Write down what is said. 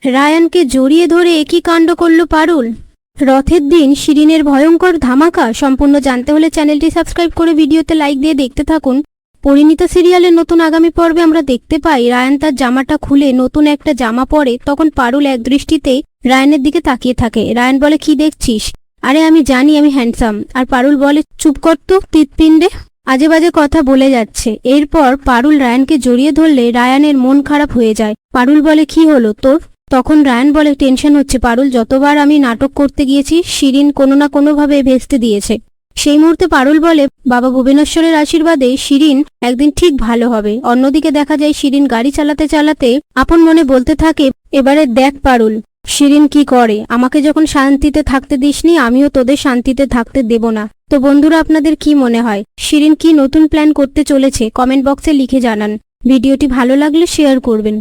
রায়ানকে জড়িয়ে ধরে একই কাণ্ড করল পারুল। রথের দিন শিরিনের ভয়ঙ্কর ধামাকা সম্পূর্ণ জানতে হলে চ্যানেলটি সাবস্ক্রাইব করে ভিডিওতে লাইক দিয়ে দেখতে থাকুন। পরিণীতা সিরিয়ালের নতুন আগামী পর্বে আমরা দেখতে পাই রায়ান তার জামাটা খুলে নতুন একটা জামা পরে। তখন পারুল এক দৃষ্টিতেই রায়ানের দিকে তাকিয়ে থাকে। রায়ান বলে, কি দেখছিস? আরে আমি জানি আমি হ্যান্ডসাম। আর পারুল বলে, চুপ কর তো তিতপিণ্ডে, আজে বাজে কথা বলে যাচ্ছে। এরপর পারুল রায়ানকে জড়িয়ে ধরলে রায়ানের মন খারাপ হয়ে যায়। পারুল বলে, কি হলো তোর? তখন রায়ান বলে, টেনশন হচ্ছে পারুল, যতবার আমি নাটক করতে গিয়েছি শিরিন কোনো না কোনোভাবে ভেস্তে দিয়েছে। সেই মুহূর্তে পারুল বলে, বাবা ভুবনেশ্বরের আশীর্বাদে শিরিন একদিন ঠিক ভালো হবে। অন্যদিকে দেখা যায় শিরিন গাড়ি চালাতে চালাতে আপন মনে বলতে থাকে, এবারে দেখ পারুল শিরিন কি করে, আমাকে যখন শান্তিতে থাকতে দিসনি আমিও তোদের শান্তিতে থাকতে দেব না। তো বন্ধুরা, আপনাদের কি মনে হয় শিরিন কি নতুন প্ল্যান করতে চলেছে? কমেন্ট বক্সে লিখে জানান। ভিডিওটি ভালো লাগলে শেয়ার করবেন।